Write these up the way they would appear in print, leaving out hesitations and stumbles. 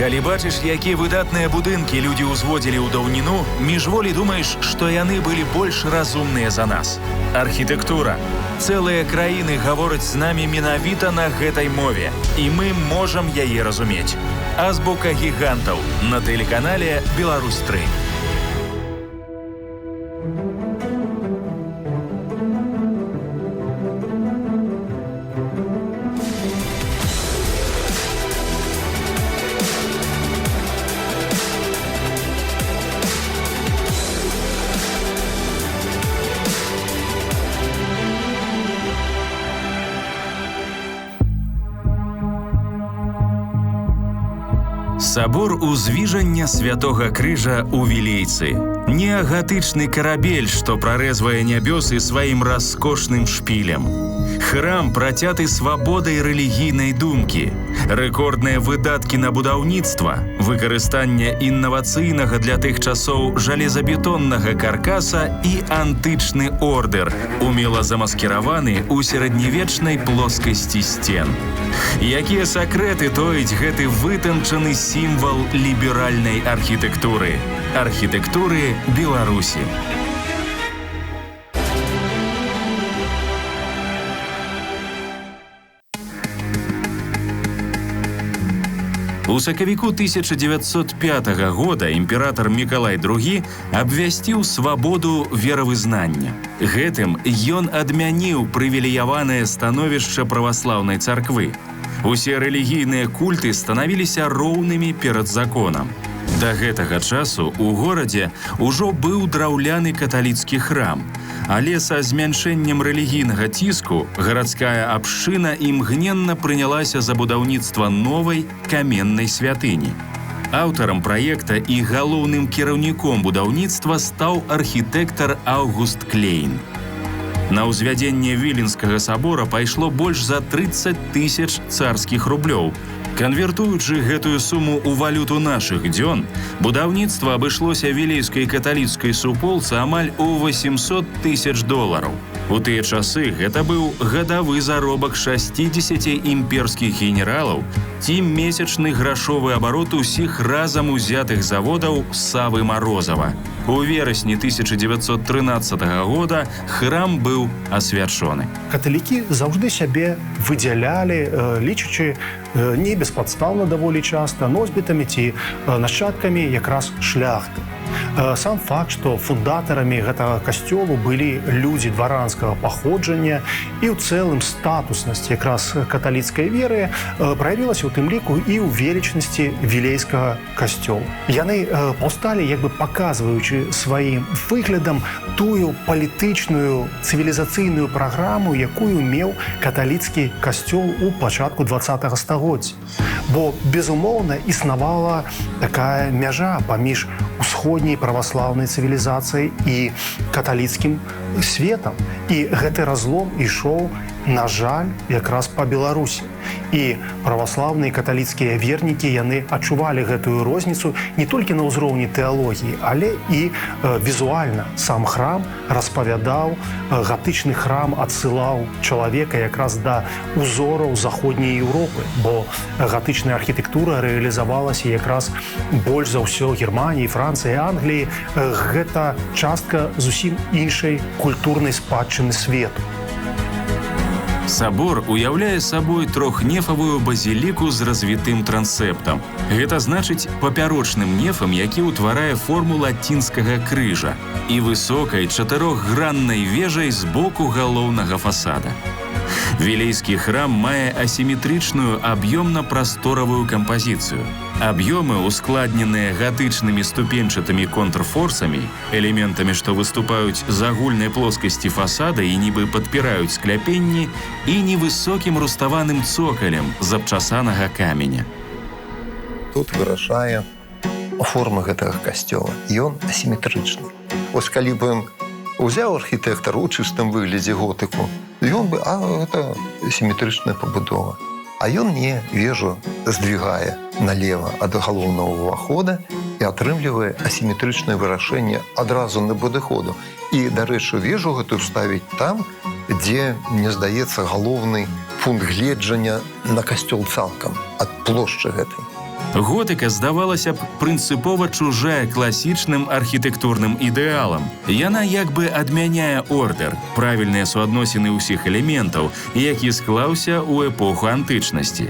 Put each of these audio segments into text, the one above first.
Калі бачыш, якія выдатныя будынкі людзі ўзводзілі ў даўніну, міжволі думаеш, што яны былі больш разумныя за нас. Архітэктура. Цэлыя краіны гавораць з намі менавіта на гэтай мове, і мы можам яе разумець. Азбука гігантаў на тэлеканале «Беларусь-3». Сабор узвіжання Святога Крыжа ў Вілейцы. Неагатычны карабель, што прарэзвае нябёсы сваім раскошным шпілем. Храм працяты свабодай рэлігійнай думкі. Рэкордныя выдаткі на будаўніцтва, выкарыстанне іннавацыйнага для тых часоў жалезабетоннага каркаса і антычны ордэр, умела замаскіраваны ў сярэднявечнай плоскасці сцен. Якія сакрэты тоіць гэты вытанчаны сімвал ліберальнай архітэктуры? Архітэктуры Беларусі. У сакавіку 1905 года імператар Мікалай II абвясціў свабоду веравызнання. Гэтым ён адмяніў прывілеяванае становішча праваслаўнай царквы. Усе рэлігійныя культы станавіліся роўнымі перад законам. Да гэтага часу ў горадзе ўжо быў драўляны каталіцкі храм, але са змяншэннем рэлігійнага ціску гарадская абшчына імгненна прынялася за будаўніцтва новай каменнай святыні. Аўтарам праекта і галоўным кіраўніком будаўніцтва стаў архітэктар Аўгуст Клейн. На ўзвядзенне Віленскага сабора пайшло больш за 30 000 царскіх рублёў. Канвертуючы гэтую суму ў валюту нашых дзён, будаўніцтва абышлося вілейскай каталіцкай суполцы амаль у $800 000. У тыя часы гэта быў гадавы заробак 60 імперскіх генералаў ці месячны грашовы абарот усіх разам узятых заводаў Савы Марозава. У верасні 1913 года храм быў асвячоны. Каталікі заўжды сябе выдзялялі, лічачы не беспадстаўна даволі часта носьбітамі ці нашчадкамі якраз шляхты. Сам факт, што фундатарамі гэтага касцёлу былі людзі дваранскага паходжання і ў цэлым статуснасць якраз каталіцкай веры праявілася ў тым ліку і ў велічнасці вілейскага касцёла. Яны паўсталі, як бы паказваючы сваім выглядам тую палітычную цывілізацыйную праграму, якую меў каталіцкі касцёл у пачатку 20-го стагоддзя. Бо, безумоўна, існавала такая мяжа паміж усходняй праваслаўнай цывілізацыяй і каталіцкім светам. І гэты разлом ішоў, на жаль, якраз па Беларусі. І праваслаўныя каталіцкія вернікі, яны адчувалі гэтую розніцу не толькі на ўзроўні тэалогіі, але і візуальна. Сам храм распавядаў, гатычны храм адсылаў чалавека якраз да узораў заходняй Еўропы, бо гатычная архітэктура рэалізавалася якраз больш за ўсё Германіі, Францыі, Англіі. Гэта частка зусім іншай культурнай спадчыны свету. Сабор уяўляе сабой трохнефавую базіліку з развітым трансептам. Гэта значыць папярочным нефам, які ўтварае форму лацінскага крыжа і высокай чатырохграннай вежай з боку галоўнага фасада. Вілейскі храм мае асіметрычную аб'ёмна-прасторавую кампазіцыю. Аб'ёмы, ускладненыя гатычнымі ступеньчатымі контрфорсамі, элементамі, што выступаюць з агульнай плоскасці фасада і нібы падпіраюць скляпенні, і невысокім руставаным цокалем з абчасанага каменя. Тут вырашае форма гэтага касцёла. Ён асіметрычны. Вось калі б узяў архітэктар у чыстым выглядзе готыку, ён бы, гэта сіметрычная пабудова. А ён не вежу здвигае налево ад галоўнага ўвахода і атрымлівае асіметрычнае вырашэнне адразу на падыходу. І, дарэчы, вежу гэтую ставіць там, дзе, мне здаецца, галоўны пункт гледжання на касцёл цалкам ад плошчы гэтай. Готыка здавалася б прынцыпова чужая класічным архітэктурным ідэалам. Яна як бы адмяняе ордэр, правільныя суадносіны ўсіх элементаў, які склаўся ў эпоху антычнасці.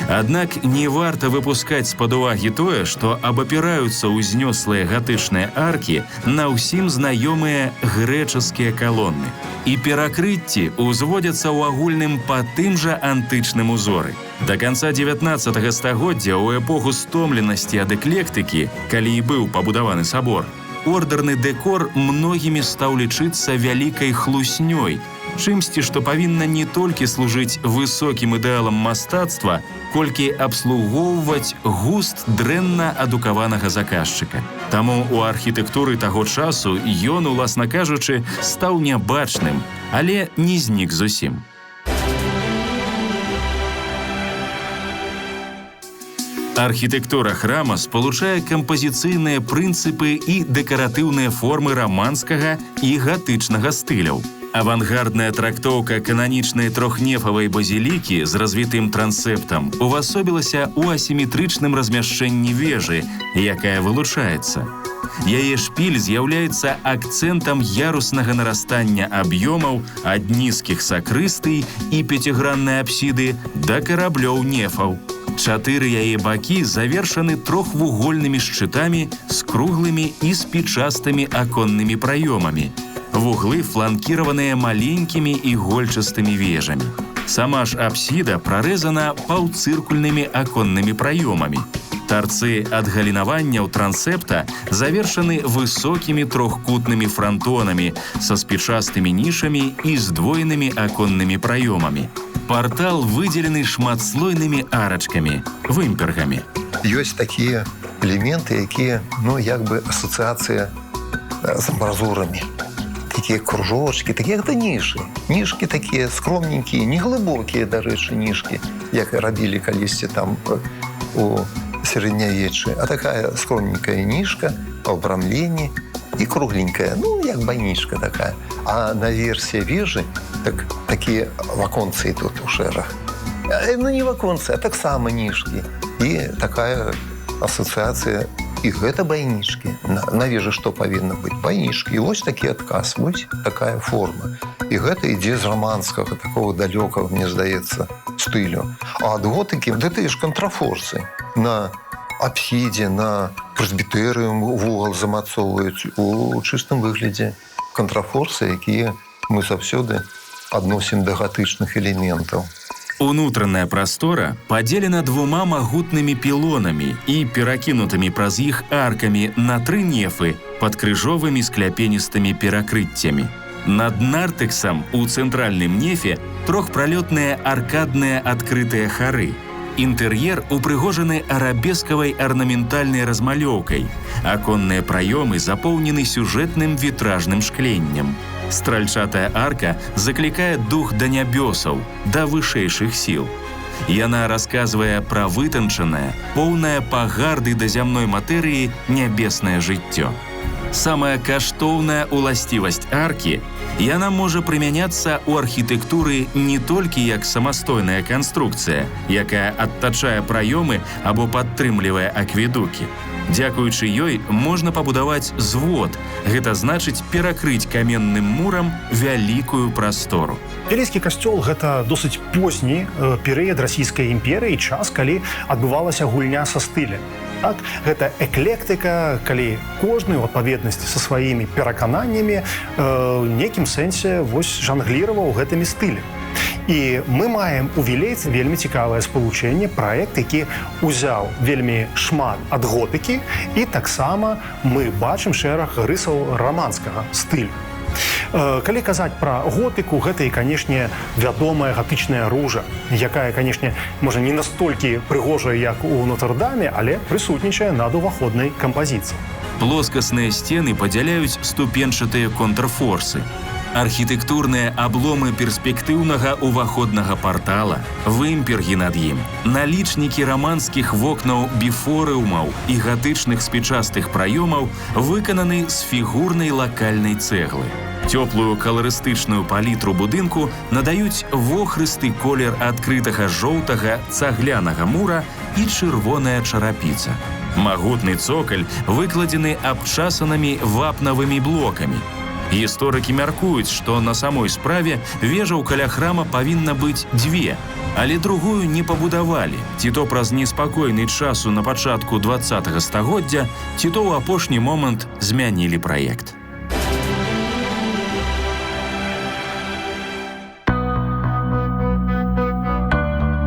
Аднак не варта выпускаць з-пад увагі тое, што абапіраюцца ўзнёслыя гатычныя аркі на ўсім знаёмыя грэчаскія калоны. І перакрыцці ўзводзяцца ў агульным па тым жа антычным узоры. Да канца 19 стагоддзя ў эпоху стомленасці ад эклектыкі, калі і быў пабудаваны сабор, ордэрны дэкор многімі стаў лічыцца вялікай хлуснёй, чымсьці, што павінна не толькі служыць высокім ідэалам мастацтва, колькі абслугоўваць густ дрэнна адукаванага заказчыка. Таму ў архітэктуры таго часу ён, уласна кажучы, стаў нябачным, але не знік зусім. Архітэктура храма спалучае кампазіцыйныя прынцыпы і дэкаратыўныя формы раманскага і гатычнага стыляў. Авангардная трактоўка кананічнай трохнефавай базілікі з развітым трансептам увасобілася ў асіметрычным размяшчэнні вежы, якая вылучаецца. Яе шпіль з'яўляецца акцэнтам яруснага нарастання аб'ёмаў ад нізкіх сакрыстый і пяціграннай апсіды да караблёў нефаў. 4 яе бакі завершаны трохвугольнымі шчытамі з круглымі і спічастымі аконнымі праёмамі. Вуглы фланкіраваныя маленькімі ігольчастымі вежамі. Сама ж апсіда прарэзана паўцыркульнымі аконнымі праёмамі. Тарцы ад галінаванняў трансепта завершаны высокімі трохкутнымі франтонамі са спічастымі нішамі і здвоенымі аконнымі праёмамі. Партал выдзелены шматслойнымі арачкамі, вымпергамі. Ёсць такія элементы, якія, як бы асацыяцыя з амбразурамі. Такія кружочки, такія гэта нішы. Ніжкі такія скромненькія, неглыбокія, дарэчы, ніжкі, як рабілі калісьці там у сярэднявеччы. А такая скромненькая ніжка, абрамленне і кругленькая, як байнічка такая. А наверсе вежы такія ваконцы тут у шэрах. Не ваконцы, а таксама ніжкі. І такая асацыяцыя. І гэта байнічкі. На вежы што павінна быць? Байнічкі. І вось такі адказ, вось такая форма. І гэта ідзе з раманскага, такого далёкага, мне здаецца, стылю. А ад готыкі, тыя ж кантрафорсы. На апсідзе, на прэсбітэрыум вугал замацоўваюць у чыстым выглядзе. Кантрафорсы, якія мы заўсёды адносім да гатычных элементаў. Унутраная прастора падзелена 2 магутнымі пілонамі і перакінутымі праз іх аркамі на 3 нефы пад крыжовымі скляпеністымі перакрыццямі. Над нартэксам у цэнтральным нефе трохпралётныя аркадныя адкрытыя хары. Інтэр'ер упрыгожаны арабескавай арнаментальнай размалёўкай. Аконныя праёмы запоўнены сюжэтным вітражным шкленнем. Стральчатая арка заклікае дух да нябёсаў, да вышэйшых сіл. Яна расказвае пра вытанчанае, поўнае пагарды да зямной матэрыі нябеснае жыццё. Самая каштоўная уласцівасць аркі – яна можа прымяняцца ў архітэктуры не толькі як самастойная канструкцыя, якая адтачае праёмы або падтрымлівае акведукі. Дзякуючы ёй можна пабудаваць звод, гэта значыць перакрыць каменным мурам вялікую прастору. Вілейскі касцёл – гэта досыць позні перыяд расійскай імперыі, час, калі адбывалася гульня са стылем. Так, гэта эклектыка, калі кожны ў адпаведнасці са сваімі перакананнямі нейкім сэнсе жангліраваў гэтымі стылямі. І мы маем у Вілейцы вельмі цікавае спалучэнне, праект, які ўзяў вельмі шмат ад готыкі, і таксама мы бачым шэраг рысаў раманскага стылю. Калі казаць пра готыку, гэта і, канешне, вядомая гатычная ружа, якая, канешне, можа не настолькі прыгожая, як у Нотр-Даме, але прысутнічае над уваходнай кампазіцыяй. Плоскасныя сцены падзяляюць ступенчатыя контрфорсы. Архітэктурныя абломы перспектыўнага уваходнага партала, вымпергі над ім, налічнікі раманскіх вокнаў біфорыумаў і гатычных спічастых праёмаў выкананы з фігурнай лакальнай цэглы. Цёплую каларыстычную палітру будынку надаюць вохрысты колер адкрытага жоўтага цаглянага мура і чырвоная чарапіца. Магутны цокаль выкладзены абчасанымі вапнавымі блокамі. Гісторыкі мяркуюць, што на самой справе вежаў каля храма павінна быць дзве, але другую не пабудавалі, ці то праз неспакойны часу на пачатку 20-го стагоддзя, ці то ў апошні момант змянілі праект.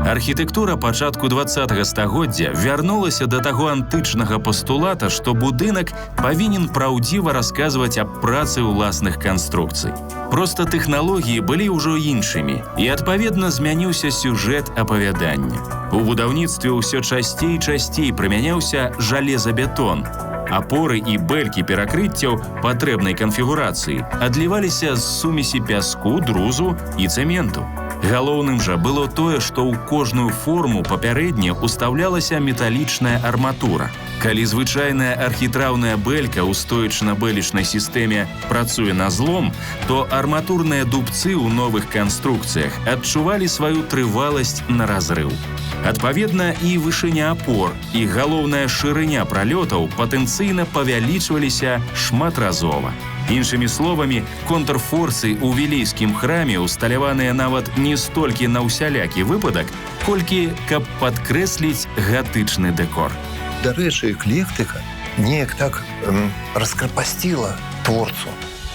Архітэктура пачатку 20-го стагоддзя вярнулася да таго антычнага пастулата, што будынак павінен праўдзіва расказваць аб працы ўласных канструкцый. Проста тэхналогіі былі ўжо іншымі, і адпаведна змяніўся сюжэт апавядання. У будаўніцтве ўсё часцей і часцей прымяняўся жалезабетон. Апоры і бэлькі перакрыццяў патрэбнай канфігурацыі адліваліся з сумесі пяску, друзу і цэменту. Галоўным жа было тое, што ў кожную форму папярэдне ўстаўлялася металічная арматура. Калі звычайная архітраўная бэлька ў стоечна-бэлечнай сістэме працуе на злом, то арматурныя дубцы ў новых канструкцыях адчувалі сваю трываласць на разрыў. Адпаведна, і вышыня апор, і галоўная шырыня пралётаў патэнцыйна павялічваліся шматразова. Іншымі словамі, контрфорсы ў вілейскім храме усталяваныя нават не столькі на ўсялякі выпадак, колькі каб падкрэсліць гатычны дэкор. Дарэчы, эклектыка неяк так раскрапасціла творцу.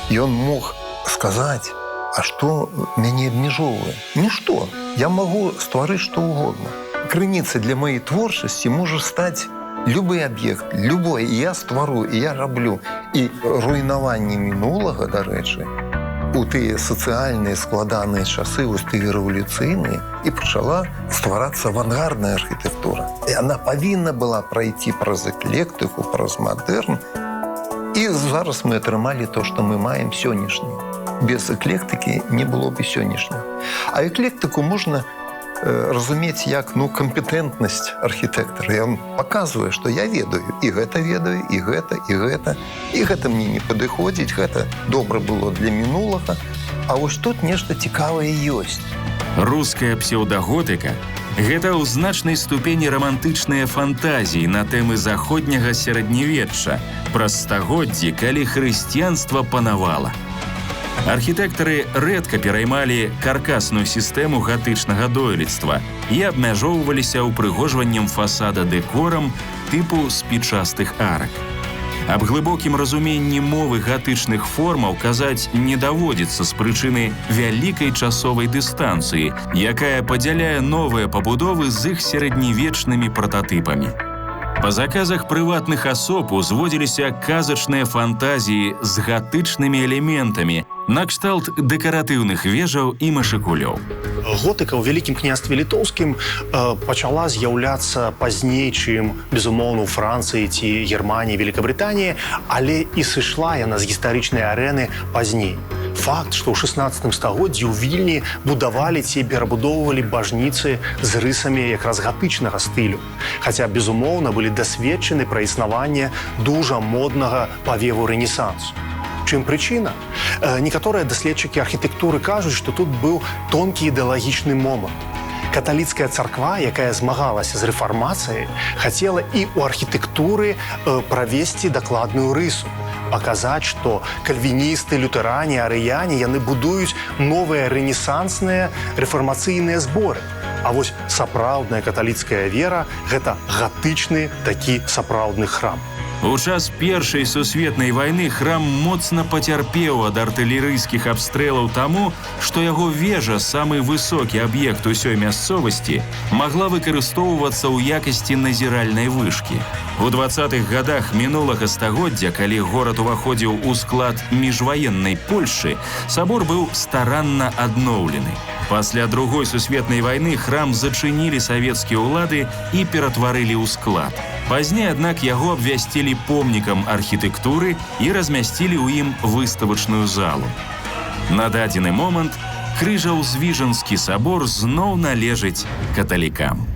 Ён мог сказаць, а што мяне абмяжоўвае? Ну што, я магу стварыць што угодна. Крыніцай для маёй творчасці можа стаць любы аб'ект, любой, і я ствару, і я раблю. І руйнаванне мінулага, дарэчы, у тыя сацыяльныя складаныя часы, у тыя рэвалюцыйныя, і пачала стварацца авангардная архітэктура. І яна павінна была прайти праз эклектыку, праз мадэрн, і зараз мы атрымалі то, што мы маем сённяшні. Без эклектыкі не было б і сённяшняга. А эклектыку можна разумець як кампетэнтнасць архітэктара. Ён паказвае, што я ведаю, і гэта ведаю, і гэта, і гэта. І гэта мне не падыходзіць, гэта добра было для мінулага. А вось тут нешта цікавае ёсць. Руская псеўдаготыка – гэта ў значнай ступені рамантычныя фантазіі на тэмы заходняга сярэднявечча праз стагоддзі, калі хрысціянства панавала. Архітэктары рэдка пераймалі каркасную сістэму гатычнага дойлідства і абмяжоўваліся ўпрыгожваннем фасада дэкорам тыпу спічастых арак. Аб глыбокім разуменні мовы гатычных формаў казаць не даводзіцца з прычыны вялікай часовай дыстанцыі, якая падзяляе новыя пабудовы з іх сярэднявечнымі прататыпамі. Па заказах прыватных асоб узводзіліся казачныя фантазіі з гатычнымі элементамі, накшталт дэкаратыўных вежаў і машыкулёў. Готыка ў Вялікім княстве літоўскім пачала з'яўляцца пазней, чым, безумоўна, у Францыі ці Германіі, Великабрытаніі, але і сышла яна з гістарычнай арэны пазней. Факт, што ў 16 стагоддзі ў Вільні будавалі ці перабудоўвалі бажніцы з рысамі якраз гатычнага стылю. Хаця, безумоўна, былі дасведчаны пра існаванне дужа моднага павеву рэнесансу. Чым прычына? Некаторыя даследчыкі архітэктуры кажуць, што тут быў тонкі ідэалагічны момант. Каталіцкая царква, якая змагалася з рэфармацыяй, хацела і ў архітэктуры правесці дакладную рысу. Паказаць, што кальвіністы, лютэрані, арыяне, яны будуюць новыя рэнесансныя рэфармацыйныя зборы. А вось сапраўдная каталіцкая вера – гэта гатычны такі сапраўдны храм. У час Першай сусветнай вайны храм моцна пацярпеў ад артылерыйскіх абстрэлаў таму, што яго вежа, самы высокі аб'ект усёй мясцовасці, магла выкарыстоўвацца ў якасці назіральнай вышкі. У 20-х гадах мінулага стагоддзя, калі горад уваходзіў у склад міжваеннай Польшчы, сабор быў старанна адноўлены. Пасля Другой сусветнай вайны храм зачынілі савецкія ўлады і ператварылі ў склад. Пазней, аднак, яго абвясцілі помнікам архітэктуры і размясцілі ў ім выставачную залу. На дадзены момант Крыжаўзвіжанскі сабор зноў належыць каталікам.